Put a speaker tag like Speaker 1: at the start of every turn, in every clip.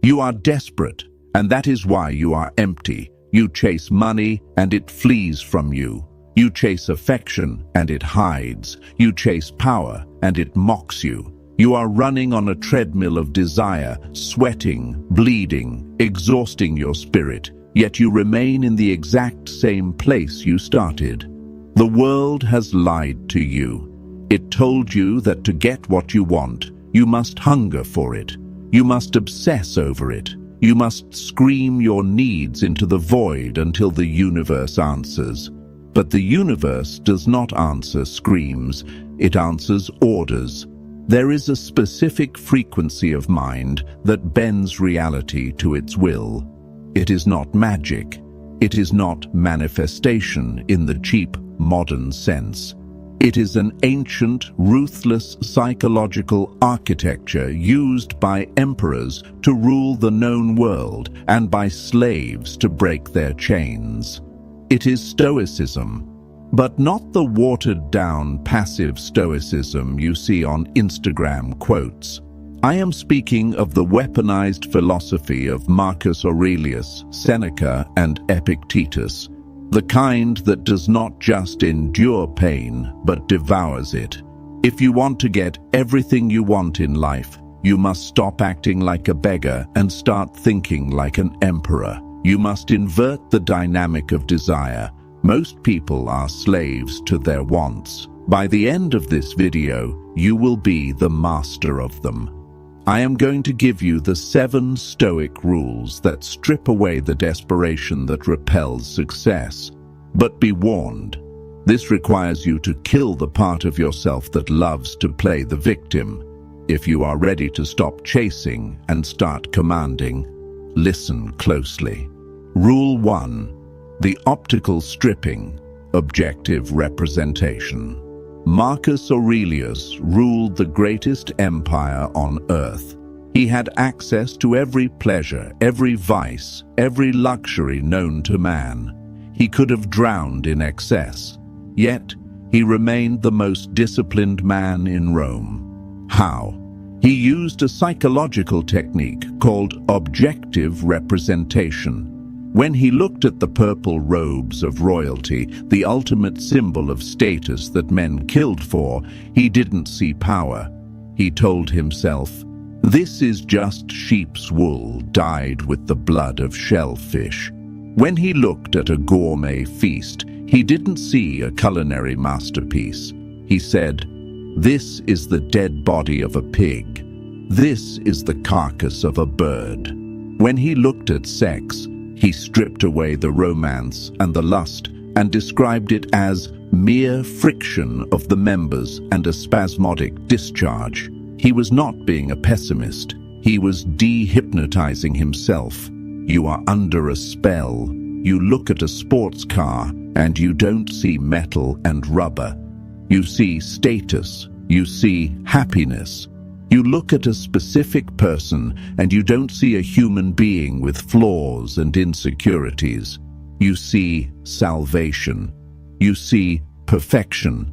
Speaker 1: You are desperate, and that is why you are empty. You chase money, and it flees from you. You chase affection, and it hides. You chase power, and it mocks you. You are running on a treadmill of desire, sweating, bleeding, exhausting your spirit, yet you remain in the exact same place you started. The world has lied to you. It told you that to get what you want, you must hunger for it. You must obsess over it. You must scream your needs into the void until the universe answers. But the universe does not answer screams, it answers orders. There is a specific frequency of mind that bends reality to its will. It is not magic. It is not manifestation in the cheap, modern sense. It is an ancient, ruthless psychological architecture used by emperors to rule the known world and by slaves to break their chains. It is Stoicism, but not the watered-down, passive Stoicism you see on Instagram quotes. I am speaking of the weaponized philosophy of Marcus Aurelius, Seneca, and Epictetus, the kind that does not just endure pain, but devours it. If you want to get everything you want in life, you must stop acting like a beggar and start thinking like an emperor. You must invert the dynamic of desire. Most people are slaves to their wants. By the end of this video, you will be the master of them. I am going to give you the 7 Stoic rules that strip away the desperation that repels success. But be warned, this requires you to kill the part of yourself that loves to play the victim. If you are ready to stop chasing and start commanding, listen closely. Rule 1. The optical stripping, objective representation. Marcus Aurelius ruled the greatest empire on earth. He had access to every pleasure, every vice, every luxury known to man. He could have drowned in excess. Yet, he remained the most disciplined man in Rome. How? He used a psychological technique called objective representation. When he looked at the purple robes of royalty, the ultimate symbol of status that men killed for, he didn't see power. He told himself, "This is just sheep's wool dyed with the blood of shellfish." When he looked at a gourmet feast, he didn't see a culinary masterpiece. He said, "This is the dead body of a pig. This is the carcass of a bird." When he looked at sex, he stripped away the romance and the lust and described it as mere friction of the members and a spasmodic discharge. He was not being a pessimist. He was dehypnotizing himself. You are under a spell. You look at a sports car and you don't see metal and rubber. You see status. You see happiness. You look at a specific person and you don't see a human being with flaws and insecurities. You see salvation. You see perfection.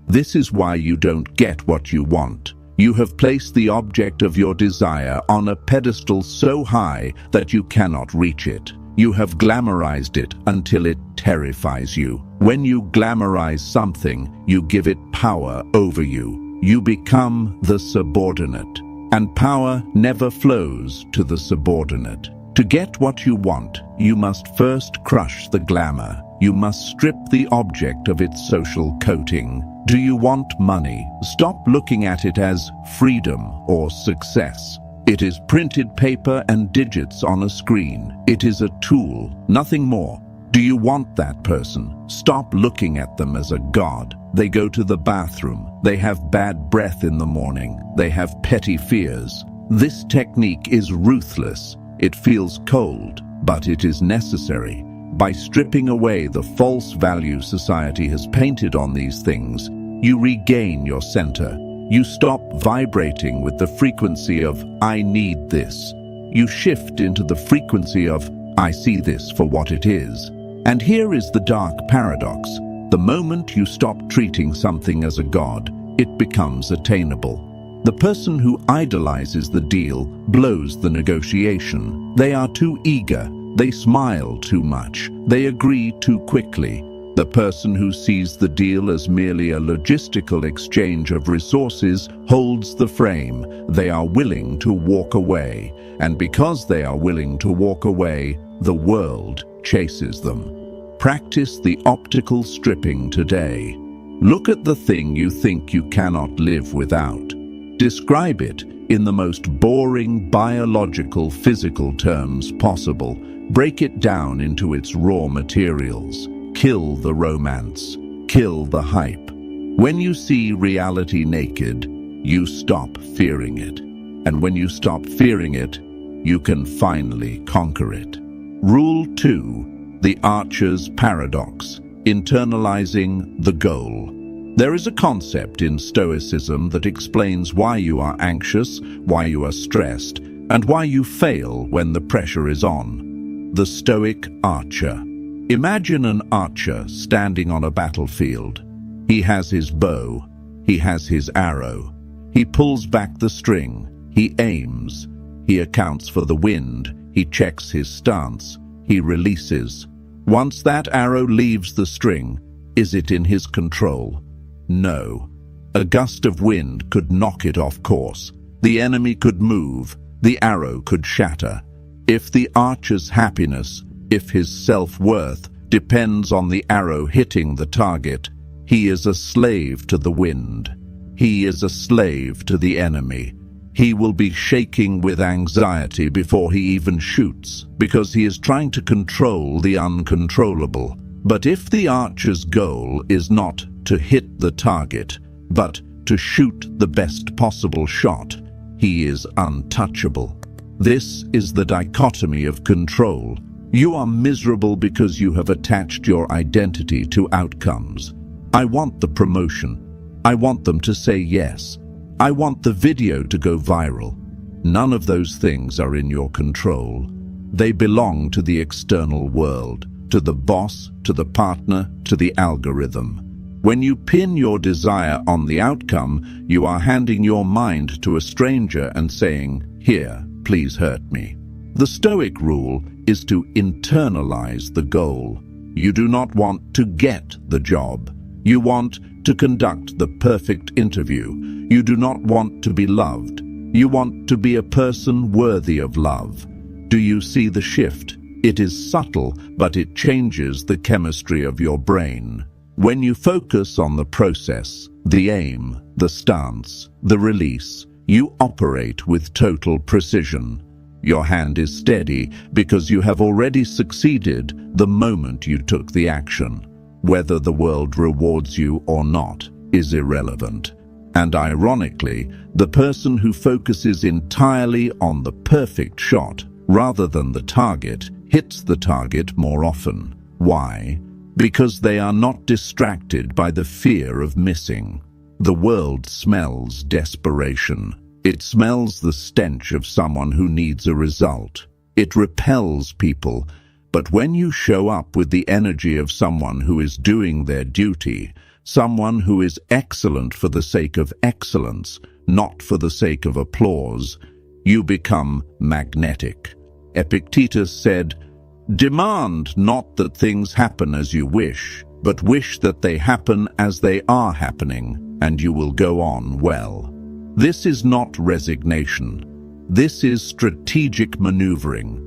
Speaker 1: This is why you don't get what you want. You have placed the object of your desire on a pedestal so high that you cannot reach it. You have glamorized it until it terrifies you. When you glamorize something, you give it power over you. You become the subordinate, and power never flows to the subordinate. To get what you want, you must first crush the glamour. You must strip the object of its social coating. Do you want money? Stop looking at it as freedom or success. It is printed paper and digits on a screen. It is a tool, nothing more. Do you want that person? Stop looking at them as a god. They go to the bathroom. They have bad breath in the morning. They have petty fears. This technique is ruthless. It feels cold, but it is necessary. By stripping away the false value society has painted on these things, you regain your center. You stop vibrating with the frequency of, "I need this." You shift into the frequency of, "I see this for what it is." And here is the dark paradox. The moment you stop treating something as a god, it becomes attainable. The person who idolizes the deal blows the negotiation. They are too eager. They smile too much. They agree too quickly. The person who sees the deal as merely a logistical exchange of resources holds the frame. They are willing to walk away. And because they are willing to walk away, the world chases them. Practice the optical stripping today. Look at the thing you think you cannot live without. Describe it in the most boring biological, physical terms possible. Break it down into its raw materials. Kill the romance. Kill the hype. When you see reality naked, you stop fearing it. And when you stop fearing it, you can finally conquer it. Rule 2. The Archer's Paradox. Internalizing the goal. There is a concept in Stoicism that explains why you are anxious, why you are stressed, and why you fail when the pressure is on. The Stoic Archer. Imagine an archer standing on a battlefield. He has his bow. He has his arrow. He pulls back the string. He aims. He accounts for the wind. He checks his stance. He releases. Once that arrow leaves the string, is it in his control? No. A gust of wind could knock it off course. The enemy could move. The arrow could shatter. If the archer's happiness, if his self-worth depends on the arrow hitting the target, he is a slave to the wind. He is a slave to the enemy. He will be shaking with anxiety before he even shoots, because he is trying to control the uncontrollable. But if the archer's goal is not to hit the target, but to shoot the best possible shot, he is untouchable. This is the dichotomy of control. You are miserable because you have attached your identity to outcomes. I want the promotion. I want them to say yes. I want the video to go viral. None of those things are in your control. They belong to the external world, to the boss, to the partner, to the algorithm. When you pin your desire on the outcome, you are handing your mind to a stranger and saying, "Here, please hurt me." The Stoic rule is to internalize the goal. You do not want to get the job. You want to conduct the perfect interview. You do not want to be loved. You want to be a person worthy of love. Do you see the shift? It is subtle, but it changes the chemistry of your brain. When you focus on the process, the aim, the stance, the release, you operate with total precision. Your hand is steady because you have already succeeded the moment you took the action. Whether the world rewards you or not is irrelevant. And ironically, the person who focuses entirely on the perfect shot rather than the target hits the target more often. Why? Because they are not distracted by the fear of missing. The world smells desperation. It smells the stench of someone who needs a result. It repels people, but when you show up with the energy of someone who is doing their duty, someone who is excellent for the sake of excellence, not for the sake of applause, you become magnetic. Epictetus said, "Demand not that things happen as you wish, but wish that they happen as they are happening, and you will go on well." This is not resignation. This is strategic maneuvering.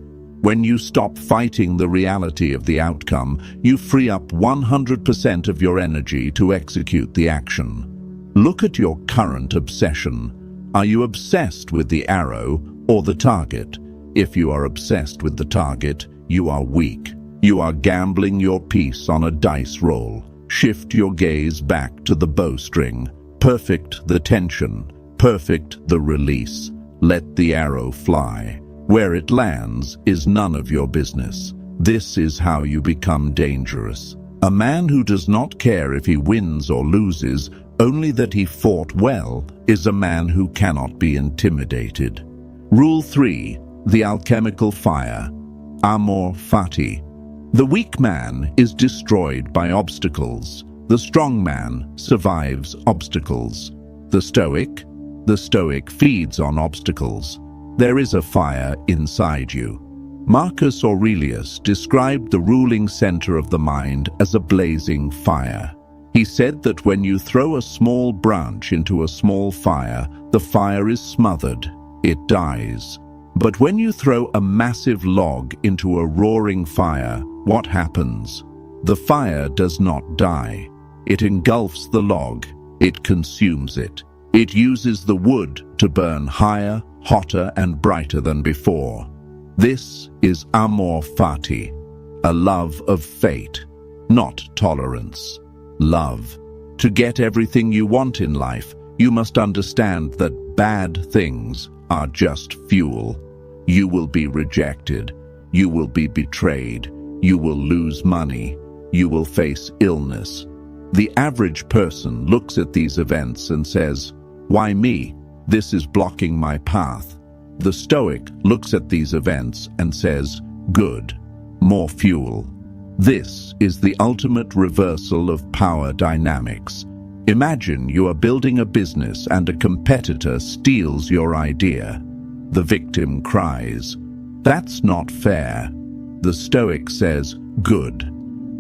Speaker 1: When you stop fighting the reality of the outcome, you free up 100% of your energy to execute the action. Look at your current obsession. Are you obsessed with the arrow or the target? If you are obsessed with the target, you are weak. You are gambling your peace on a dice roll. Shift your gaze back to the bowstring. Perfect the tension. Perfect the release. Let the arrow fly. Where it lands is none of your business. This is how you become dangerous. A man who does not care if he wins or loses, only that he fought well, is a man who cannot be intimidated. Rule 3. The alchemical fire. Amor fati. The weak man is destroyed by obstacles. The strong man survives obstacles. The Stoic, The Stoic feeds on obstacles. There is a fire inside you. Marcus Aurelius described the ruling center of the mind as a blazing fire. He said that when you throw a small branch into a small fire, the fire is smothered. It dies. But when you throw a massive log into a roaring fire, what happens? The fire does not die. It engulfs the log. It consumes it. It uses the wood to burn higher, hotter, and brighter than before. This is amor fati, a love of fate, not tolerance. Love. To get everything you want in life, you must understand that bad things are just fuel. You will be rejected. You will be betrayed. You will lose money. You will face illness. The average person looks at these events and says, "Why me? This is blocking my path." The Stoic looks at these events and says, "Good, more fuel." This is the ultimate reversal of power dynamics. Imagine you are building a business and a competitor steals your idea. The victim cries, "That's not fair." The Stoic says, "Good.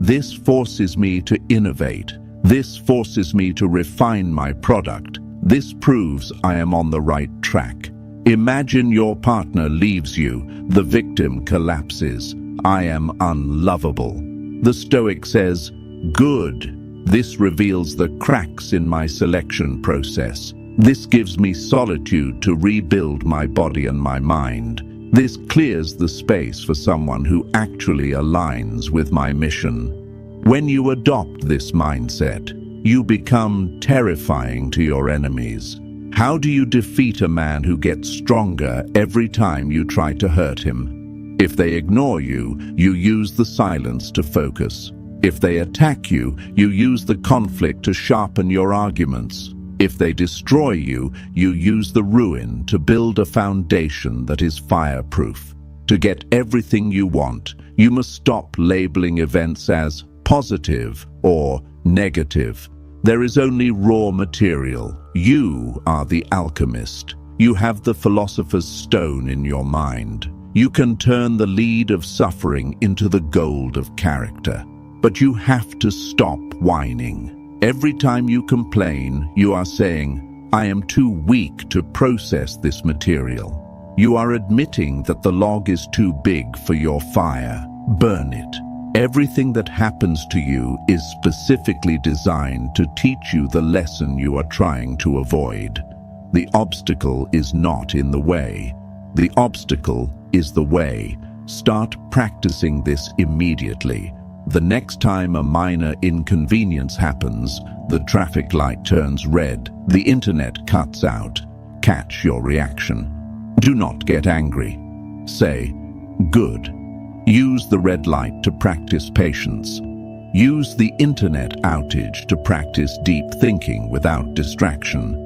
Speaker 1: This forces me to innovate. This forces me to refine my product. This proves I am on the right track." Imagine your partner leaves you. The victim collapses. "I am unlovable." The Stoic says, "Good. This reveals the cracks in my selection process. This gives me solitude to rebuild my body and my mind. This clears the space for someone who actually aligns with my mission." When you adopt this mindset, you become terrifying to your enemies. How do you defeat a man who gets stronger every time you try to hurt him? If they ignore you, you use the silence to focus. If they attack you, you use the conflict to sharpen your arguments. If they destroy you, you use the ruin to build a foundation that is fireproof. To get everything you want, you must stop labeling events as positive or negative. There is only raw material. You are the alchemist. You have the philosopher's stone in your mind. You can turn the lead of suffering into the gold of character. But you have to stop whining. Every time you complain, you are saying, "I am too weak to process this material." You are admitting that the log is too big for your fire. Burn it. Everything that happens to you is specifically designed to teach you the lesson you are trying to avoid. The obstacle is not in the way. The obstacle is the way. Start practicing this immediately. The next time a minor inconvenience happens, the traffic light turns red, the internet cuts out, catch your reaction. Do not get angry. Say, "Good." Use the red light to practice patience. Use the internet outage to practice deep thinking without distraction.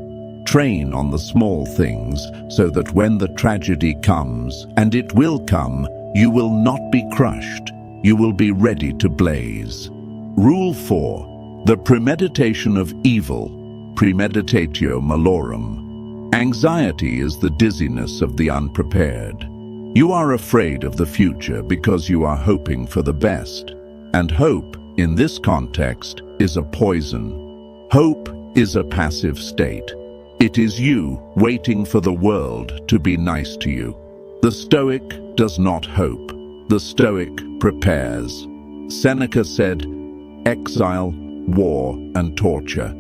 Speaker 1: Train on the small things so that when the tragedy comes, and it will come, you will not be crushed. You will be ready to blaze. Rule 4. The premeditation of evil. Premeditatio malorum. Anxiety is the dizziness of the unprepared. You are afraid of the future because you are hoping for the best. And hope, in this context, is a poison. Hope is a passive state. It is you waiting for the world to be nice to you. The Stoic does not hope. The Stoic prepares. Seneca said, "Exile, war, and torture.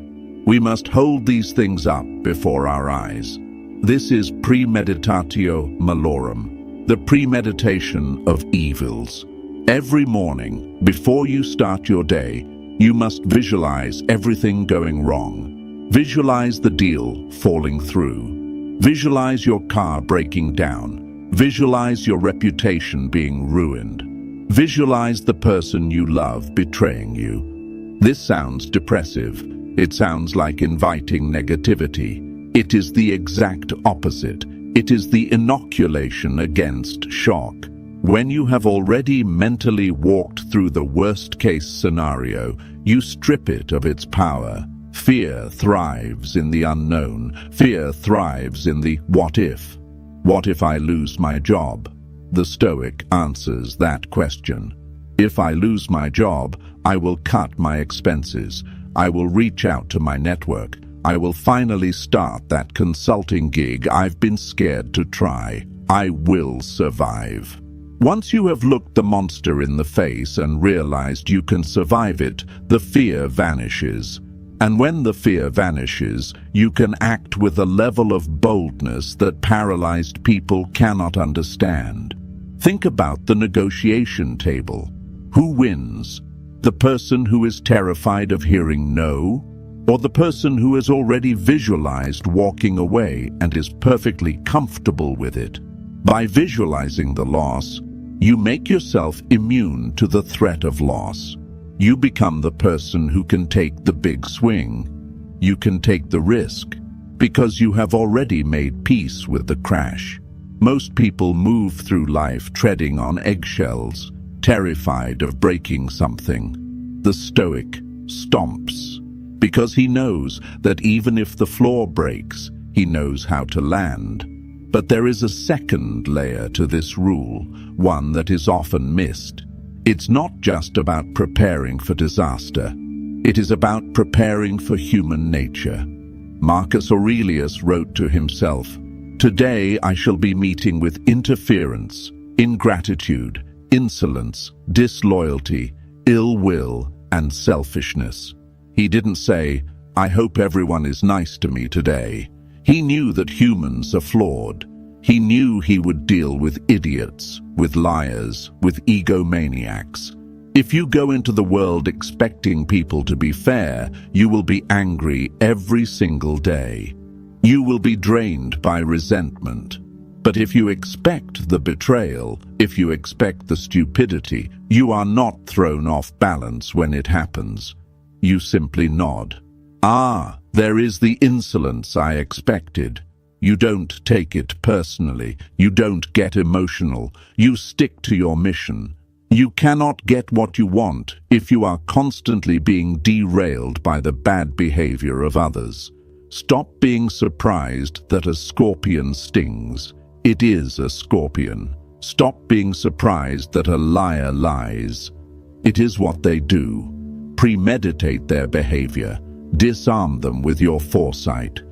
Speaker 1: We must hold these things up before our eyes." This is premeditatio malorum, the premeditation of evils. Every morning, before you start your day, you must visualize everything going wrong. Visualize the deal falling through. Visualize your car breaking down. Visualize your reputation being ruined. Visualize the person you love betraying you. This sounds depressive. It sounds like inviting negativity. It is the exact opposite. It is the inoculation against shock. When you have already mentally walked through the worst-case scenario, you strip it of its power. Fear thrives in the unknown. Fear thrives in the what if. What if I lose my job? The Stoic answers that question. If I lose my job, I will cut my expenses. I will reach out to my network. I will finally start that consulting gig I've been scared to try. I will survive. Once you have looked the monster in the face and realized you can survive it, the fear vanishes. And when the fear vanishes, you can act with a level of boldness that paralyzed people cannot understand. Think about the negotiation table. Who wins? The person who is terrified of hearing no? Or the person who has already visualized walking away and is perfectly comfortable with it? By visualizing the loss, you make yourself immune to the threat of loss. You become the person who can take the big swing. You can take the risk because you have already made peace with the crash. Most people move through life treading on eggshells, terrified of breaking something. The Stoic stomps because he knows that even if the floor breaks, he knows how to land. But there is a second layer to this rule, one that is often missed. It's not just about preparing for disaster. It is about preparing for human nature. Marcus Aurelius wrote to himself, "Today I shall be meeting with interference, ingratitude, insolence, disloyalty, ill will, and selfishness." He didn't say, "I hope everyone is nice to me today." He knew that humans are flawed. He knew he would deal with idiots, with liars, with egomaniacs. If you go into the world expecting people to be fair, you will be angry every single day. You will be drained by resentment. But if you expect the betrayal, if you expect the stupidity, you are not thrown off balance when it happens. You simply nod. "Ah, there is the insolence I expected." You don't take it personally. You don't get emotional. You stick to your mission. You cannot get what you want if you are constantly being derailed by the bad behavior of others. Stop being surprised that a scorpion stings. It is a scorpion. Stop being surprised that a liar lies. It is what they do. Premeditate their behavior. Disarm them with your foresight.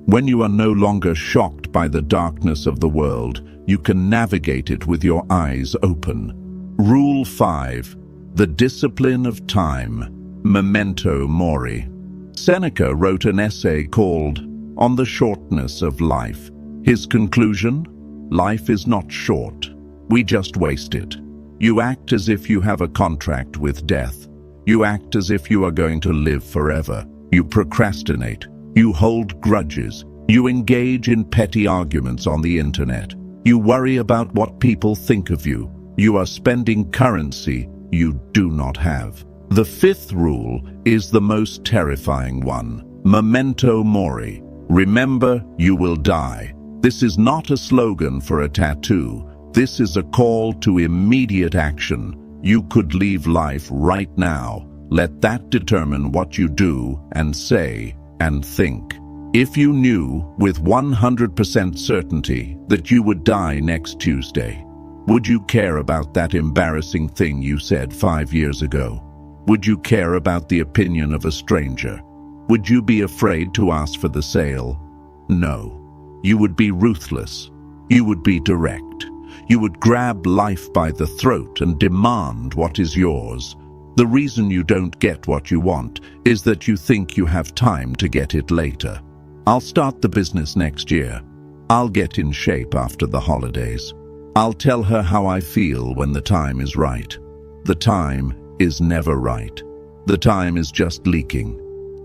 Speaker 1: When you are no longer shocked by the darkness of the world, you can navigate it with your eyes open. Rule 5. The discipline of time. Memento mori. Seneca wrote an essay called On the Shortness of Life. His conclusion? Life is not short. We just waste it. You act as if you have a contract with death. You act as if you are going to live forever. You procrastinate. You hold grudges. You engage in petty arguments on the internet. You worry about what people think of you. You are spending currency you do not have. The fifth rule is the most terrifying one. Memento mori. Remember, you will die. This is not a slogan for a tattoo. This is a call to immediate action. You could leave life right now. Let that determine what you do and say and think. If you knew with 100% certainty that you would die next Tuesday, would you care about that embarrassing thing you said 5 years ago? Would you care about the opinion of a stranger? Would you be afraid to ask for the sale? No. You would be ruthless. You would be direct. You would grab life by the throat and demand what is yours. The reason you don't get what you want is that you think you have time to get it later. I'll start the business next year. I'll get in shape after the holidays. I'll tell her how I feel when the time is right. The time is never right. The time is just leaking.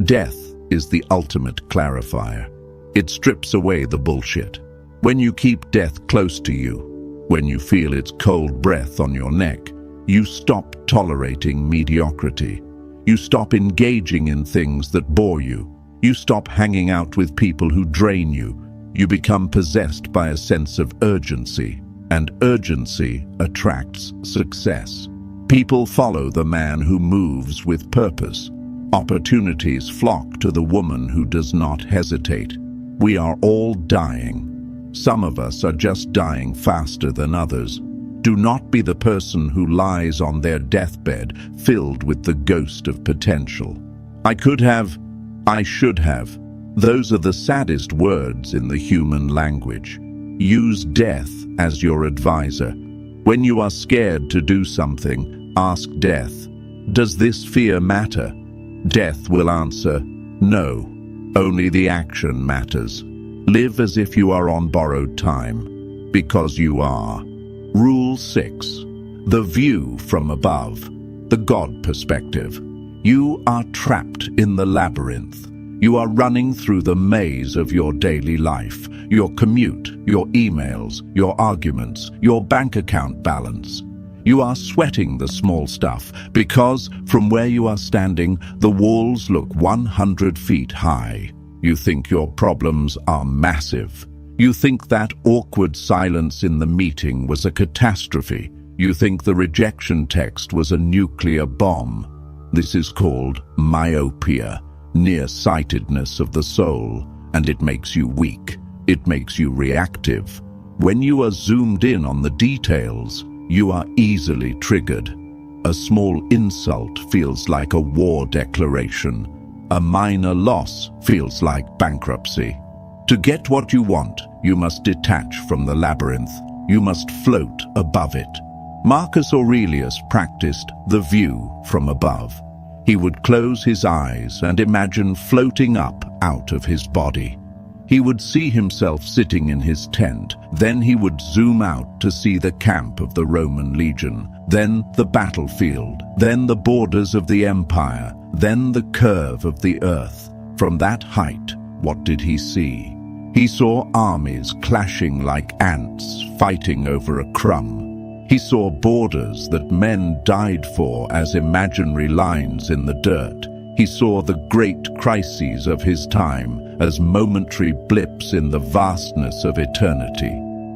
Speaker 1: Death is the ultimate clarifier. It strips away the bullshit. When you keep death close to you, when you feel its cold breath on your neck, you stop tolerating mediocrity. You stop engaging in things that bore you. You stop hanging out with people who drain you. You become possessed by a sense of urgency, and urgency attracts success. People follow the man who moves with purpose. Opportunities flock to the woman who does not hesitate. We are all dying. Some of us are just dying faster than others. Do not be the person who lies on their deathbed filled with the ghost of potential. I could have, I should have. Those are the saddest words in the human language. Use death as your advisor. When you are scared to do something, ask death, does this fear matter? Death will answer, no, only the action matters. Live as if you are on borrowed time, because you are. Rule 6. The view from above. The God perspective. You are trapped in the labyrinth. You are running through the maze of your daily life, your commute, your emails, your arguments, your bank account balance. You are sweating the small stuff because, from where you are standing, the walls look 100 feet high. You think your problems are massive. You think that awkward silence in the meeting was a catastrophe. You think the rejection text was a nuclear bomb. This is called myopia, nearsightedness of the soul, and it makes you weak. It makes you reactive. When you are zoomed in on the details, you are easily triggered. A small insult feels like a war declaration. A minor loss feels like bankruptcy. To get what you want, you must detach from the labyrinth. You must float above it. Marcus Aurelius practiced the view from above. He would close his eyes and imagine floating up out of his body. He would see himself sitting in his tent. Then he would zoom out to see the camp of the Roman legion, then the battlefield, then the borders of the empire, then the curve of the earth. From that height, what did he see? He saw armies clashing like ants, fighting over a crumb. He saw borders that men died for as imaginary lines in the dirt. He saw the great crises of his time as momentary blips in the vastness of eternity.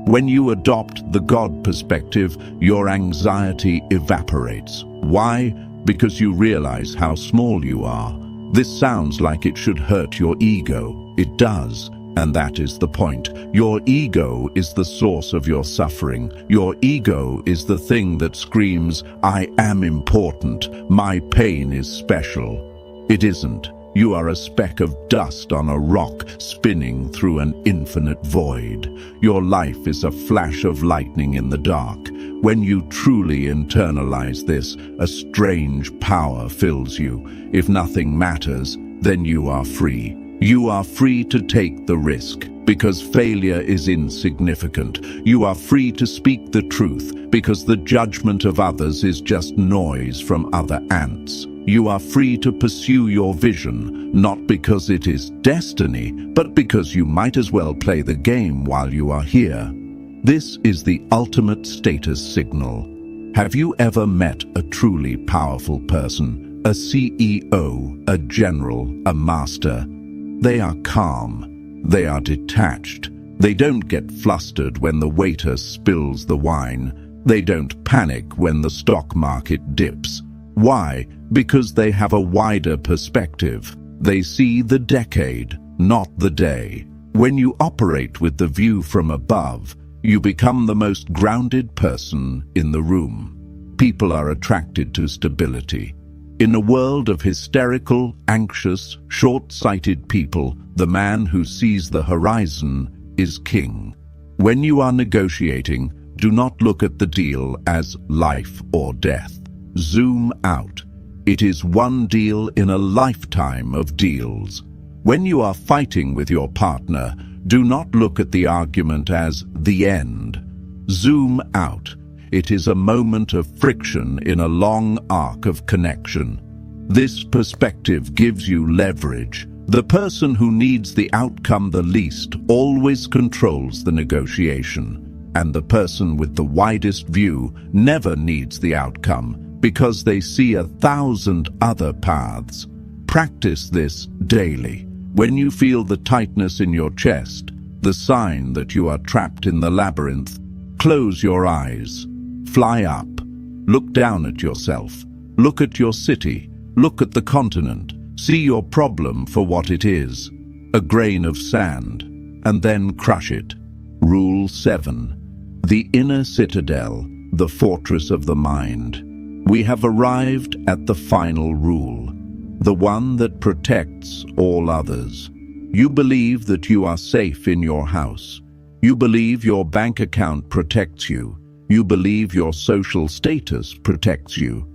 Speaker 1: When you adopt the God perspective, your anxiety evaporates. Why? Because you realize how small you are. This sounds like it should hurt your ego. It does. And that is the point. Your ego is the source of your suffering. Your ego is the thing that screams, I am important, my pain is special. It isn't. You are a speck of dust on a rock spinning through an infinite void. Your life is a flash of lightning in the dark. When you truly internalize this, a strange power fills you. If nothing matters, then you are free. You are free to take the risk, because failure is insignificant. You are free to speak the truth, because the judgment of others is just noise from other ants. You are free to pursue your vision, not because it is destiny, but because you might as well play the game while you are here. This is the ultimate status signal. Have you ever met a truly powerful person? A CEO, a general, a master? They are calm. They are detached. They don't get flustered when the waiter spills the wine. They don't panic when the stock market dips. Why? Because they have a wider perspective. They see the decade, not the day. When you operate with the view from above, you become the most grounded person in the room. People are attracted to stability. In a world of hysterical, anxious, short-sighted people, the man who sees the horizon is king. When you are negotiating, do not look at the deal as life or death. Zoom out. It is one deal in a lifetime of deals. When you are fighting with your partner, do not look at the argument as the end. Zoom out. It is a moment of friction in a long arc of connection. This perspective gives you leverage. The person who needs the outcome the least always controls the negotiation, and the person with the widest view never needs the outcome because they see 1,000 other paths. Practice this daily. When you feel the tightness in your chest, the sign that you are trapped in the labyrinth, close your eyes. Fly up. Look down at yourself. Look at your city. Look at the continent. See your problem for what it is, a grain of sand, and then crush it. Rule 7. The inner citadel, the fortress of the mind. We have arrived at the final rule, the one that protects all others. You believe that you are safe in your house. You believe your bank account protects you. You believe your social status protects you.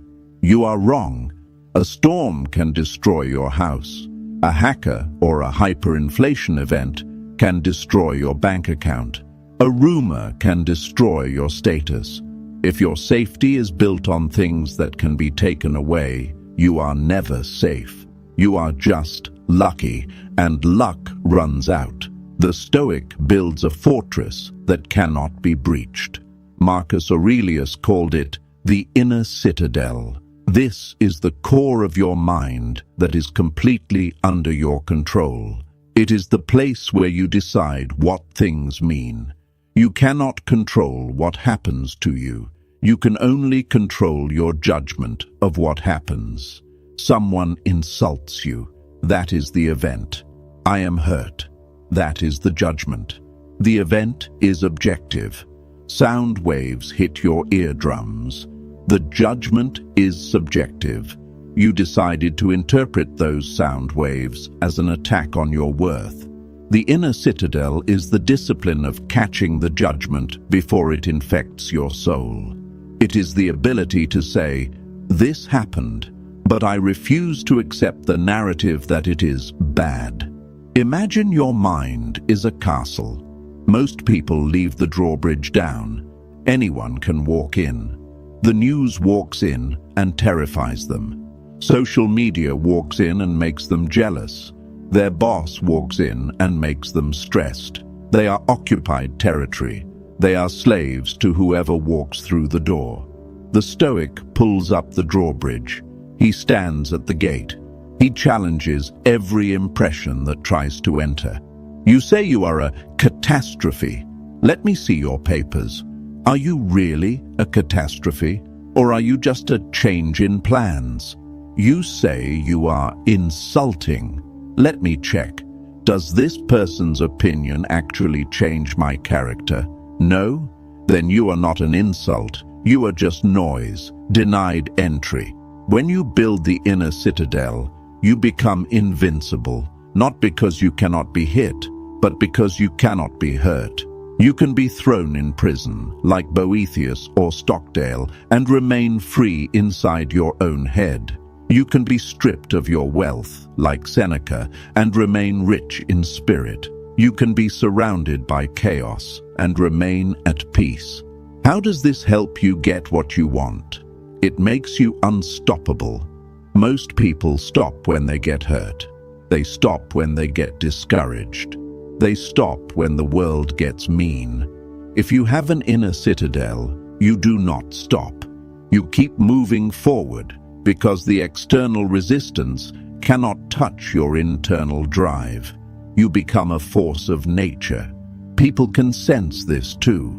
Speaker 1: You are wrong. A storm can destroy your house. A hacker or a hyperinflation event can destroy your bank account. A rumor can destroy your status. If your safety is built on things that can be taken away, you are never safe. You are just lucky, and luck runs out. The Stoic builds a fortress that cannot be breached. Marcus Aurelius called it the inner citadel. This is the core of your mind that is completely under your control. It is the place where you decide what things mean. You cannot control what happens to you. You can only control your judgment of what happens. Someone insults you. That is the event. I am hurt. That is the judgment. The event is objective. Sound waves hit your eardrums. The judgment is subjective. You decided to interpret those sound waves as an attack on your worth. The inner citadel is the discipline of catching the judgment before it infects your soul. It is the ability to say, "This happened, but I refuse to accept the narrative that it is bad." Imagine your mind is a castle. Most people leave the drawbridge down. Anyone can walk in. The news walks in and terrifies them. Social media walks in and makes them jealous. Their boss walks in and makes them stressed. They are occupied territory. They are slaves to whoever walks through the door. The Stoic pulls up the drawbridge. He stands at the gate. He challenges every impression that tries to enter. You say you are a catastrophe. Let me see your papers. Are you really a catastrophe, or are you just a change in plans? You say you are insulting. Let me check. Does this person's opinion actually change my character? No? Then you are not an insult. You are just noise, denied entry. When you build the inner citadel, you become invincible, not because you cannot be hit, but because you cannot be hurt. You can be thrown in prison, like Boethius or Stockdale, and remain free inside your own head. You can be stripped of your wealth, like Seneca, and remain rich in spirit. You can be surrounded by chaos and remain at peace. How does this help you get what you want? It makes you unstoppable. Most people stop when they get hurt. They stop when they get discouraged. They stop when the world gets mean. If you have an inner citadel, you do not stop. You keep moving forward because the external resistance cannot touch your internal drive. You become a force of nature. People can sense this too.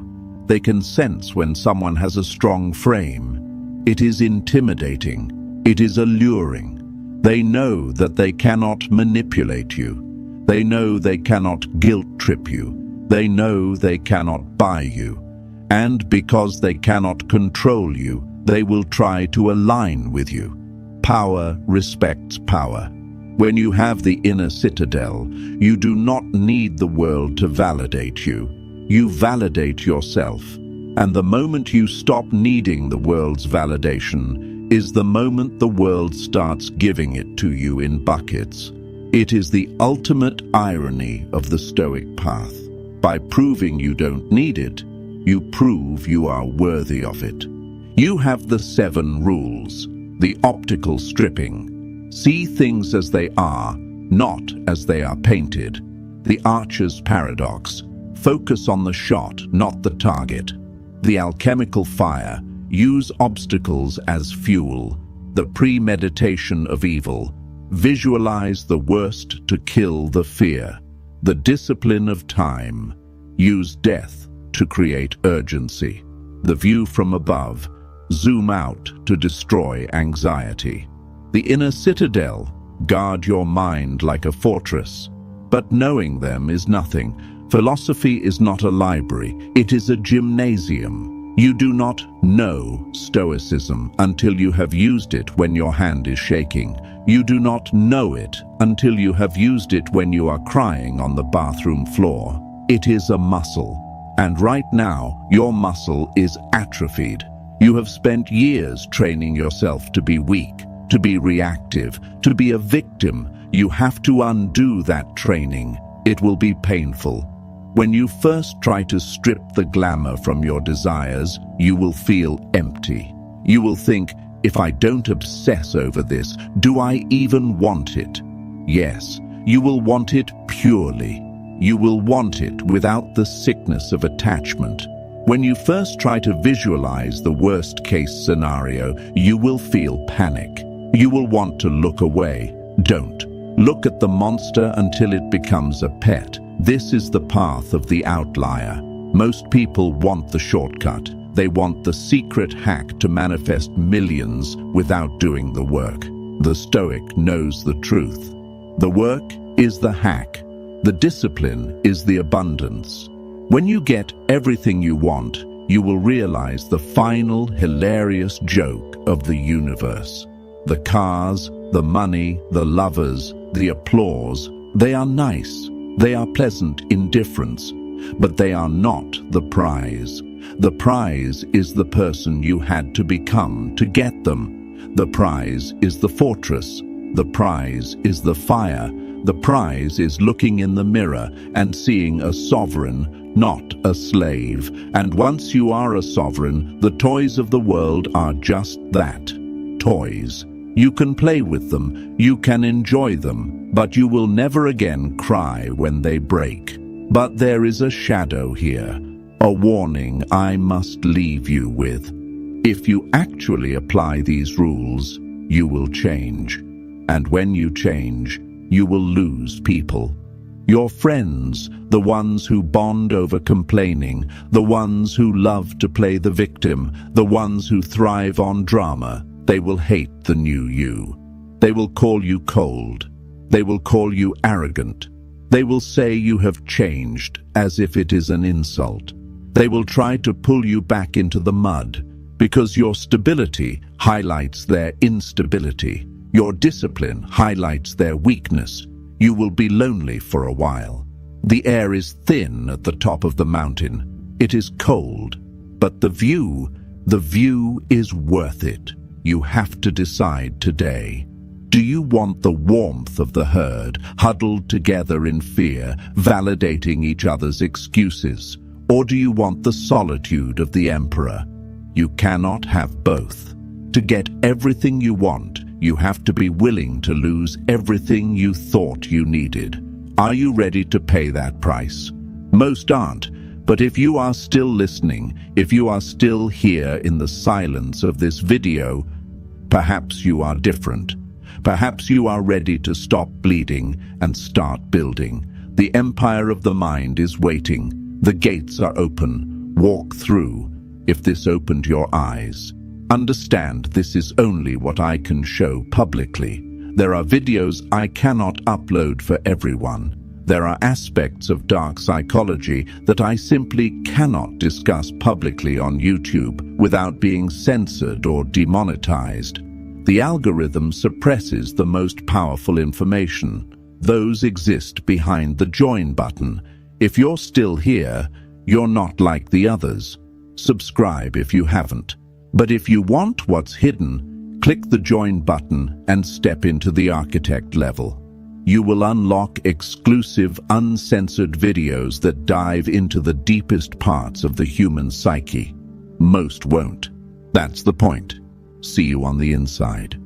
Speaker 1: They can sense when someone has a strong frame. It is intimidating. It is alluring. They know that they cannot manipulate you. They know they cannot guilt trip you. They know they cannot buy you. And because they cannot control you, they will try to align with you. Power respects power. When you have the inner citadel, you do not need the world to validate you. You validate yourself. And the moment you stop needing the world's validation is the moment the world starts giving it to you in buckets. It is the ultimate irony of the Stoic path. By proving you don't need it, you prove you are worthy of it. You have the 7 rules, the optical stripping. See things as they are, not as they are painted. The archer's paradox. Focus on the shot, not the target. The alchemical fire. Use obstacles as fuel. The premeditation of evil. Visualize the worst to kill the fear. The discipline of time. Use death to create urgency. The view from above. Zoom out to destroy anxiety. The inner citadel. guard your mind like a fortress. But knowing them is nothing. Philosophy is not a library, it is a gymnasium. You do not know Stoicism until you have used it when your hand is shaking. You do not know it until you have used it when you are crying on the bathroom floor. It is a muscle, and right now your muscle is atrophied. You have spent years training yourself to be weak, to be reactive, to be a victim. You have to undo that training. It will be painful. When you first try to strip the glamour from your desires, you will feel empty. You will think, if I don't obsess over this, do I even want it? Yes, you will want it purely. You will want it without the sickness of attachment. When you first try to visualize the worst-case scenario, you will feel panic. You will want to look away. Don't. Look at the monster until it becomes a pet. This is the path of the outlier. Most people want the shortcut. They want the secret hack to manifest millions without doing the work. The Stoic knows the truth. The work is the hack. The discipline is the abundance. When you get everything you want, you will realize the final hilarious joke of the universe. The cars, the money, the lovers, the applause, they are nice. They are pleasant indifference, but they are not the prize. The prize is the person you had to become to get them. The prize is the fortress. The prize is the fire. The prize is looking in the mirror and seeing a sovereign, not a slave. And once you are a sovereign, the toys of the world are just that, toys. You can play with them, you can enjoy them, but you will never again cry when they break. But there is a shadow here, a warning I must leave you with. If you actually apply these rules, you will change. And when you change, you will lose people. Your friends, the ones who bond over complaining, the ones who love to play the victim, the ones who thrive on drama, they will hate the new you. They will call you cold. They will call you arrogant. They will say you have changed, as if it is an insult. They will try to pull you back into the mud, because your stability highlights their instability. Your discipline highlights their weakness. You will be lonely for a while. The air is thin at the top of the mountain. It is cold, but the view is worth it. You have to decide today. Do you want the warmth of the herd, huddled together in fear, validating each other's excuses? Or do you want the solitude of the emperor? You cannot have both. To get everything you want, you have to be willing to lose everything you thought you needed. Are you ready to pay that price? Most aren't. But if you are still listening, if you are still here in the silence of this video, perhaps you are different. Perhaps you are ready to stop bleeding and start building. The empire of the mind is waiting. The gates are open. Walk through. If this opened your eyes, understand this is only what I can show publicly. There are videos I cannot upload for everyone. There are aspects of dark psychology that I simply cannot discuss publicly on YouTube without being censored or demonetized. The algorithm suppresses the most powerful information. Those exist behind the join button. If you're still here, you're not like the others. Subscribe if you haven't. But if you want what's hidden, click the join button and step into the architect level. You will unlock exclusive, uncensored videos that dive into the deepest parts of the human psyche. Most won't. That's the point. See you on the inside.